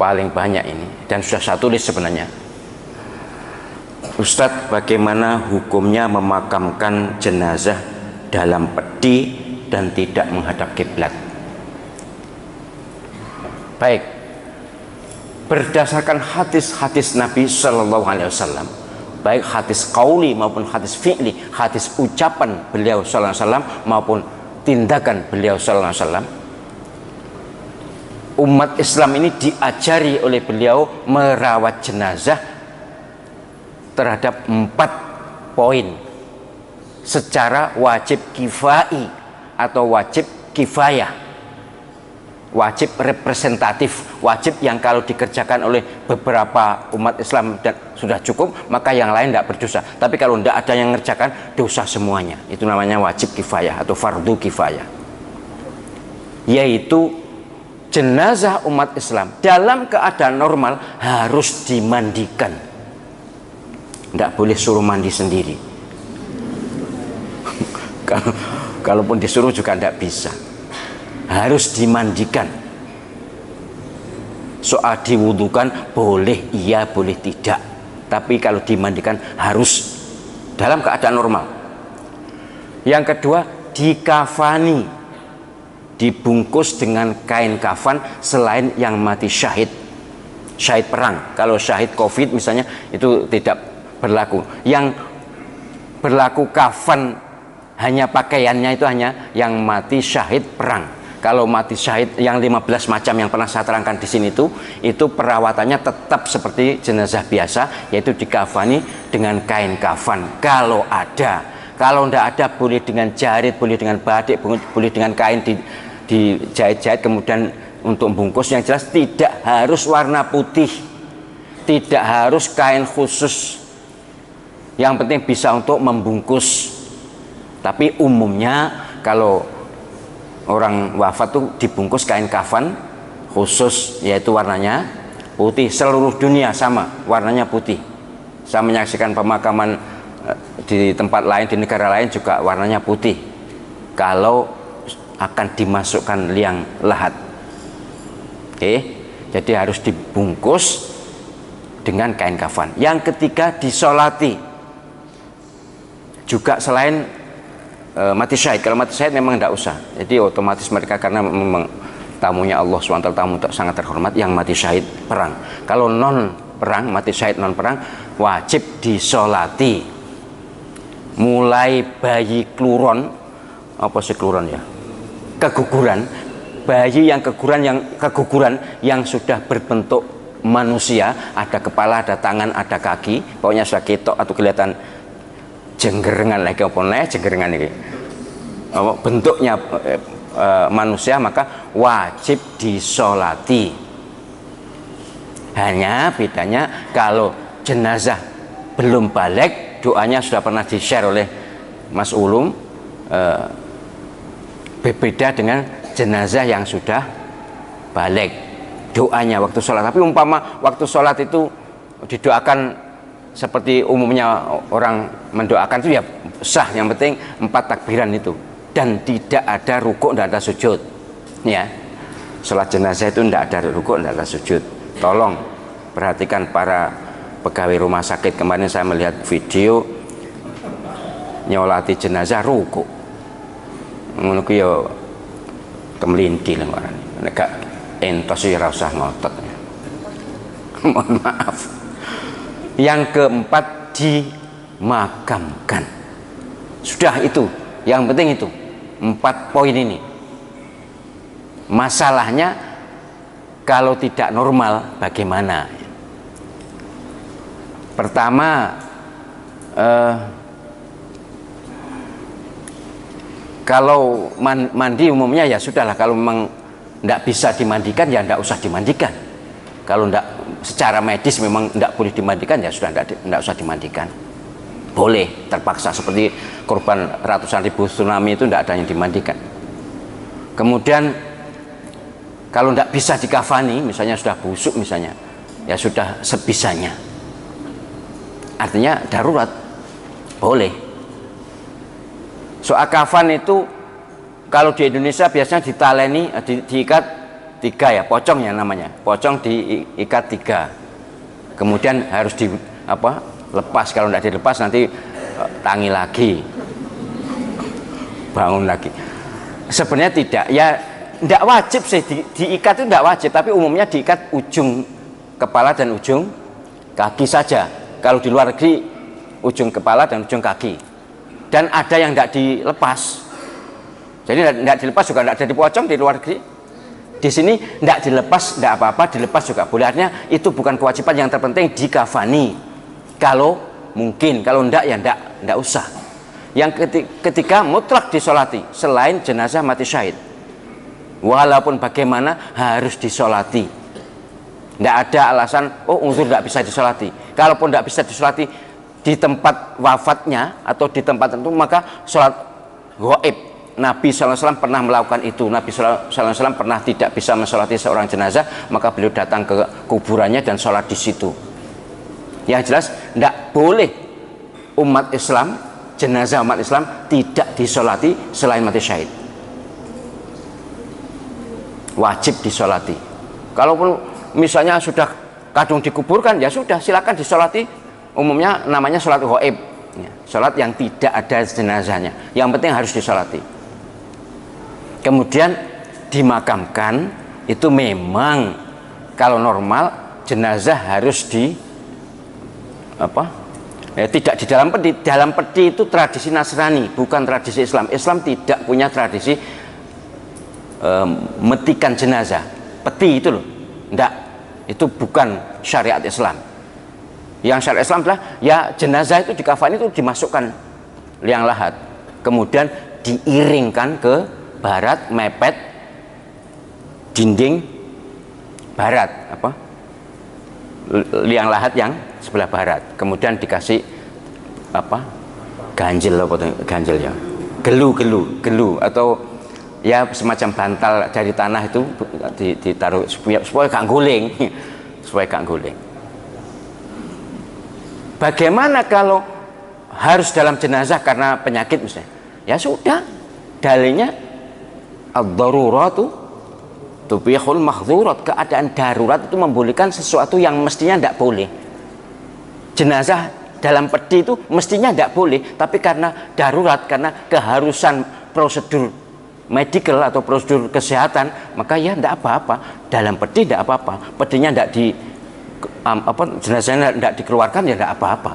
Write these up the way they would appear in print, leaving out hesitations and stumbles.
paling banyak ini, dan sudah saya tulis sebenarnya. Ustadz, bagaimana hukumnya memakamkan jenazah dalam peti dan tidak menghadap kiblat? Baik, berdasarkan hadis-hadis Nabi Shallallahu Alaihi Wasallam, baik hadis qauli maupun hadis fi'li, hadis ucapan beliau Shallallahu Alaihi Wasallam maupun tindakan beliau Shallallahu Alaihi Wasallam, umat Islam ini diajari oleh beliau merawat jenazah terhadap 4 poin secara wajib kifai atau wajib kifayah, wajib representatif, wajib yang kalau dikerjakan oleh beberapa umat Islam dan sudah cukup, maka yang lain tidak berdosa. Tapi kalau tidak ada yang mengerjakan, dosa semuanya. Itu namanya wajib kifayah atau fardu kifayah, yaitu jenazah umat Islam dalam keadaan normal harus dimandikan. Tidak boleh suruh mandi sendiri. Kalaupun disuruh juga tidak bisa. Harus dimandikan. Soal diwudukan boleh iya, boleh tidak. Tapi kalau dimandikan harus dalam keadaan normal. Yang kedua, dikafani, dibungkus dengan kain kafan selain yang mati syahid, syahid perang. Kalau syahid COVID misalnya itu tidak berlaku. Yang berlaku kafan hanya pakaiannya itu hanya yang mati syahid perang. Kalau mati syahid yang 15 macam yang pernah saya terangkan di sini itu perawatannya tetap seperti jenazah biasa, yaitu dikafani dengan kain kafan kalau ada. Kalau tidak ada boleh dengan jarit, boleh dengan batik, boleh dengan kain dijahit-jahit kemudian untuk bungkus. Yang jelas tidak harus warna putih, tidak harus kain khusus, yang penting bisa untuk membungkus. Tapi umumnya kalau orang wafat tuh dibungkus kain kafan khusus, yaitu warnanya putih. Seluruh dunia sama, warnanya putih. Saya menyaksikan pemakaman di tempat lain, di negara lain juga warnanya putih kalau akan dimasukkan liang lahat. Oke, jadi harus dibungkus dengan kain kafan. Yang ketiga, disolati juga selain mati syahid. Kalau mati syahid memang tidak usah, jadi otomatis mereka karena memang tamunya Allah SWT, tamu sangat terhormat yang mati syahid perang. Kalau non perang, mati syahid non perang, wajib disolati. Mulai bayi kluron, apa sih kluron ya, keguguran, bayi yang keguguran yang sudah berbentuk manusia, ada kepala, ada tangan, ada kaki, pokoknya sudah ketok atau kelihatan jenggerengan lagi apa nih jenggerengan ini, bentuknya manusia, maka wajib disolati. Hanya bedanya kalau jenazah belum balik, doanya sudah pernah di-share oleh Mas Ulum, berbeda dengan jenazah yang sudah balik doanya waktu sholat. Tapi umpama waktu sholat itu didoakan seperti umumnya orang mendoakan itu ya sah, yang penting 4 takbiran itu, dan tidak ada rukuk, tidak ada sujud ya. Sholat jenazah itu tidak ada rukuk, tidak ada sujud. Tolong perhatikan para pegawai rumah sakit. Kemarin saya melihat video nyolati jenazah rukuk, ngono ku yo kemelinti lah orang nek entos ya ora usah ngotot. Mohon maaf. Yang keempat, dimakamkan. Sudah itu, yang penting itu 4 poin ini. Masalahnya kalau tidak normal bagaimana? Pertama, kalau mandi umumnya ya sudahlah, kalau memang tidak bisa dimandikan ya tidak usah dimandikan. Kalau tidak secara medis memang tidak boleh dimandikan ya sudah tidak usah dimandikan. Boleh terpaksa, seperti korban ratusan ribu tsunami itu tidak ada yang dimandikan. Kemudian kalau tidak bisa dikafani, misalnya sudah busuk misalnya, ya sudah sebisanya. Artinya darurat, boleh. Soal kafan itu kalau di Indonesia biasanya ditaleni, diikat tiga ya, pocong ya namanya, pocong diikat tiga, kemudian harus di lepas. Kalau tidak dilepas nanti tangi lagi, bangun lagi. Sebenarnya tidak ya, tidak wajib sih diikat itu, tidak wajib, tapi umumnya diikat ujung kepala dan ujung kaki saja. Kalau di luar negeri ujung kepala dan ujung kaki, dan ada yang tidak dilepas. Jadi tidak dilepas juga tidak jadi pocong di luar negeri. Di sini tidak dilepas tidak apa-apa, dilepas juga boleh. Artinya itu bukan kewajiban, yang terpenting dikafani kalau mungkin, kalau tidak ya tidak usah. Yang ketiga, mutlak disolati selain jenazah mati syahid, walaupun bagaimana harus disolati. Tidak ada alasan uzur tidak bisa disolati. Kalaupun tidak bisa disolati di tempat wafatnya atau di tempat tertentu, maka sholat ghaib. Nabi SAW pernah melakukan itu. Nabi SAW pernah tidak bisa mensolati seorang jenazah, maka beliau datang ke kuburannya dan sholat di situ. Yang jelas tidak boleh umat Islam, jenazah umat Islam tidak disolati selain mati syahid. Wajib disolati. Kalaupun misalnya sudah kadung dikuburkan, ya sudah silakan disolati. Umumnya namanya sholat ghaib, sholat yang tidak ada jenazahnya. Yang penting harus disolati. Kemudian dimakamkan itu memang kalau normal jenazah harus tidak di dalam peti. Dalam peti itu tradisi Nasrani, bukan tradisi Islam. Islam tidak punya tradisi metikan jenazah. Peti itu loh, enggak, itu bukan syariat Islam. Yang syariat Islam adalah ya jenazah itu dikafani itu dimasukkan liang lahat, kemudian diiringkan ke barat, mepet dinding barat, liang lahat yang sebelah barat, kemudian dikasih ganjil ya, gelu atau ya semacam bantal dari tanah itu ditaruh supaya gak guling supaya gak guling. Bagaimana kalau harus dalam jenazah karena penyakit misalnya? Ya sudah, dalilnya ad-daruratu tubihul mahdzurat. Keadaan darurat itu membolehkan sesuatu yang mestinya tidak boleh. Jenazah dalam peti itu mestinya tidak boleh, tapi karena darurat, karena keharusan prosedur medical atau prosedur kesehatan, maka ya tidak apa-apa. Dalam peti tidak apa-apa, petinya tidak jenazahnya tidak dikeluarkan, ya tidak apa-apa.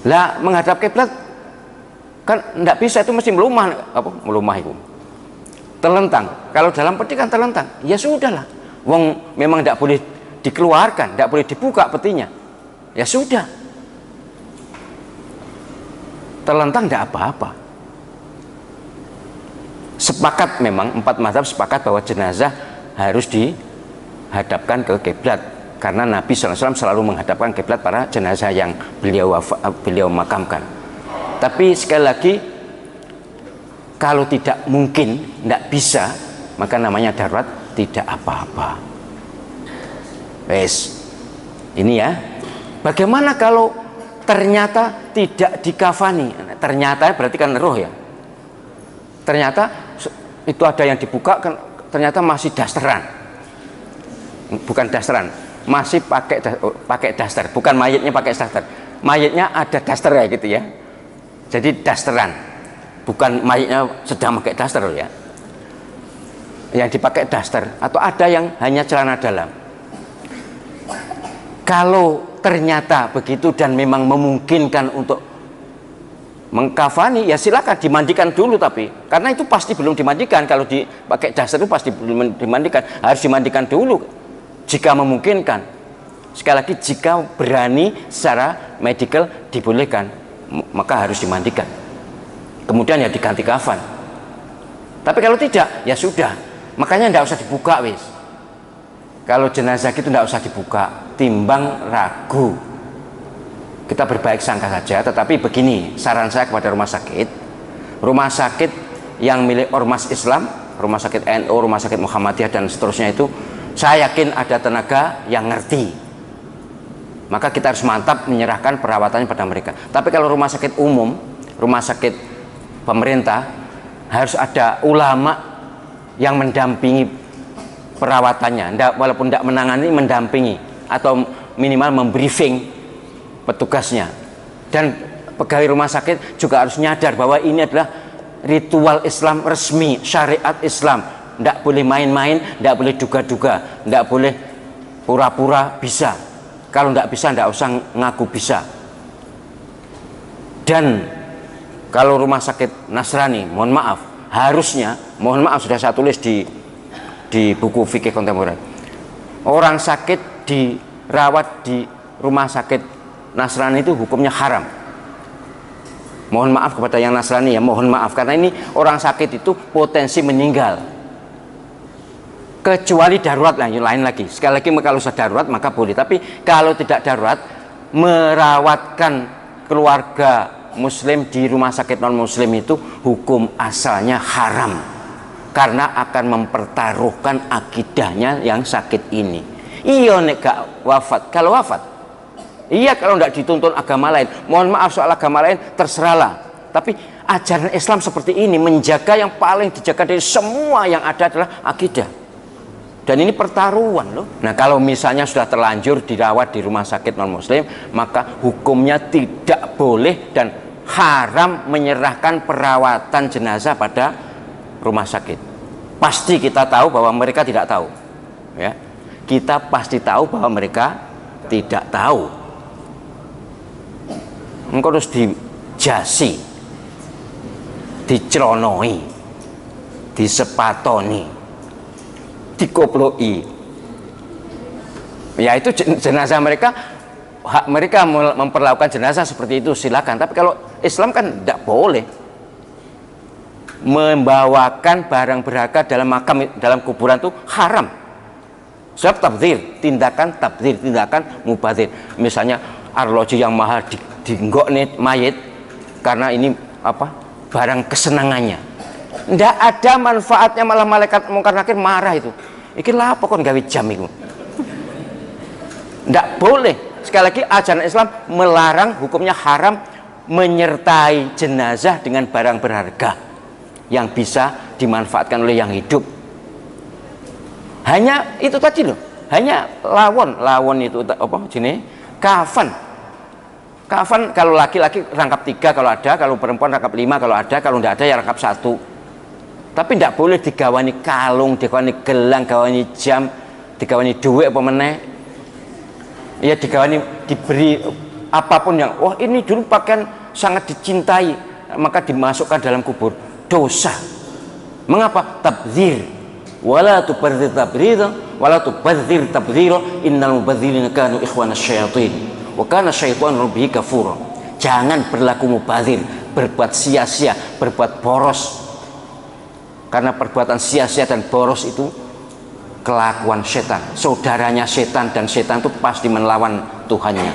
Lah menghadap kiblat kan tidak bisa, itu mesti melumah itu. Terlentang. Kalau dalam peti kan terlentang. Ya sudahlah. Wong memang tidak boleh dikeluarkan, tidak boleh dibuka petinya. Ya sudah. Terlentang tidak apa-apa. Sepakat memang 4 mazhab sepakat bahwa jenazah harus dihadapkan ke kiblat, karena Nabi SAW selalu menghadapkan kiblat para jenazah yang beliau makamkan. Tapi sekali lagi, kalau tidak mungkin, tidak bisa, maka namanya darurat, tidak apa-apa. Wes, ini ya. Bagaimana kalau ternyata tidak dikafani? Ternyata berarti kan roh ya. Ternyata itu ada yang dibuka, ternyata masih dasteran. Bukan dasteran, masih pakai daster. Bukan mayatnya pakai daster. Mayatnya ada daster ya gitu ya. Jadi dasteran. Bukan mayatnya sedang pakai daster ya, yang dipakai daster, atau ada yang hanya celana dalam. Kalau ternyata begitu dan memang memungkinkan untuk mengkafani, ya silakan dimandikan dulu, tapi karena itu pasti belum dimandikan. Kalau dipakai daster itu pasti belum dimandikan, harus dimandikan dulu jika memungkinkan. Sekali lagi, jika berani secara medical dibolehkan, maka harus dimandikan. Kemudian ya diganti kafan. Tapi kalau tidak, ya sudah. Makanya tidak usah dibuka wis. Kalau jenazah itu tidak usah dibuka, timbang ragu. Kita berbaik sangka saja. Tetapi begini, saran saya kepada rumah sakit yang milik ormas Islam, rumah sakit NU, rumah sakit Muhammadiyah dan seterusnya itu, saya yakin ada tenaga yang ngerti. Maka kita harus mantap menyerahkan perawatannya pada mereka. Tapi kalau rumah sakit umum, rumah sakit pemerintah, harus ada ulama yang mendampingi perawatannya, walaupun tidak menangani, mendampingi atau minimal membriefing petugasnya. Dan pegawai rumah sakit juga harus nyadar bahwa ini adalah ritual Islam resmi, syariat Islam. Tidak boleh main-main, tidak boleh duga-duga, tidak boleh pura-pura bisa. Kalau tidak bisa, tidak usah ngaku bisa. Dan kalau rumah sakit Nasrani, mohon maaf, harusnya, mohon maaf, sudah saya tulis di buku fikih kontemporer, orang sakit dirawat di rumah sakit Nasrani itu hukumnya haram. Mohon maaf kepada yang Nasrani ya, mohon maaf, karena ini orang sakit itu potensi meninggal. Kecuali darurat lah, lain lagi. Sekali lagi, kalau sudah darurat maka boleh. Tapi kalau tidak darurat, merawatkan keluarga muslim di rumah sakit non muslim itu hukum asalnya haram, karena akan mempertaruhkan akidahnya yang sakit ini. Iya nek gak wafat, kalau wafat iya, kalau tidak dituntun agama lain, mohon maaf, soal agama lain terserahlah. Tapi ajaran Islam seperti ini menjaga, yang paling dijaga dari semua yang ada adalah akidah. Dan ini pertaruhan loh. Nah, kalau misalnya sudah terlanjur dirawat di rumah sakit non muslim, maka hukumnya tidak boleh dan haram menyerahkan perawatan jenazah pada rumah sakit. Pasti kita tahu bahwa mereka tidak tahu, ya. Kita pasti tahu bahwa mereka tidak tahu. Engkau harus dijasi, dicelonoi, disepatoni, dikoploi. Ya, itu jenazah mereka, hak mereka memperlakukan jenazah seperti itu, silakan. Tapi kalau Islam kan tidak boleh membawakan barang berharga dalam makam, dalam kuburan, itu haram. Sebab tabdzir, tindakan tabdzir, tindakan mubadzir. Misalnya arloji yang mahal dienggok nih mayit karena ini apa, barang kesenangannya. Tidak ada manfaatnya, malah malaikat mungkar nakir marah itu. Iki lapo kon gawe jam iku. Tidak boleh. Sekali lagi, ajaran Islam melarang, hukumnya haram menyertai jenazah dengan barang berharga yang bisa dimanfaatkan oleh yang hidup. Hanya itu tadi loh, hanya lawon itu apa jenis kafan. Kafan kalau laki-laki rangkap 3 kalau ada, kalau perempuan rangkap 5 kalau ada, kalau tidak ada ya rangkap 1. Tapi tidak boleh digawani kalung, digawani gelang, digawani jam, digawani duit apa meneh. Ya digawani, diberi apapun yang, wah ini dulu pakaian sangat dicintai, maka dimasukkan dalam kubur. Dosa. Mengapa? Tabdzir. Wala tubadzir tabdzira, wala tubadzir tabdzira, innal mubadzirina kanu ikhwana syayatin. Wa kana syaitanu rabbihi kafura. Jangan berlaku mubadzir, berbuat sia-sia, berbuat boros. Karena perbuatan sia-sia dan boros itu kelakuan setan, saudaranya setan, dan setan itu pasti melawan Tuhannya.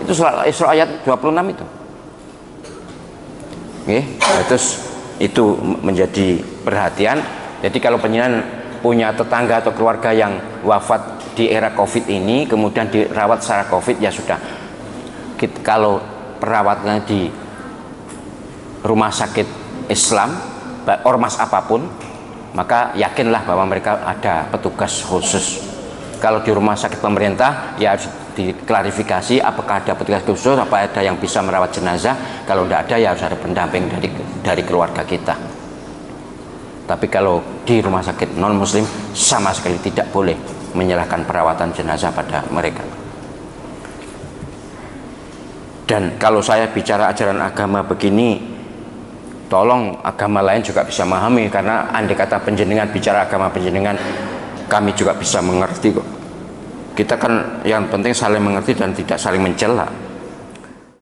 Itu surah Isra ayat 26 itu. Oke, terus itu menjadi perhatian. Jadi kalau penjenengan punya tetangga atau keluarga yang wafat di era Covid ini, kemudian dirawat secara Covid, ya sudah. Kalau perawatnya di rumah sakit Islam, ormas apapun, maka yakinlah bahwa mereka ada petugas khusus. Kalau di rumah sakit pemerintah, ya harus diklarifikasi apakah ada petugas khusus, apa ada yang bisa merawat jenazah. Kalau tidak ada, ya harus ada pendamping dari keluarga kita. Tapi kalau di rumah sakit non muslim, sama sekali tidak boleh menyerahkan perawatan jenazah pada mereka. Dan kalau saya bicara ajaran agama begini, tolong agama lain juga bisa memahami, karena andai kata panjenengan bicara agama panjenengan, kami juga bisa mengerti kok. Kita kan yang penting saling mengerti dan tidak saling mencela.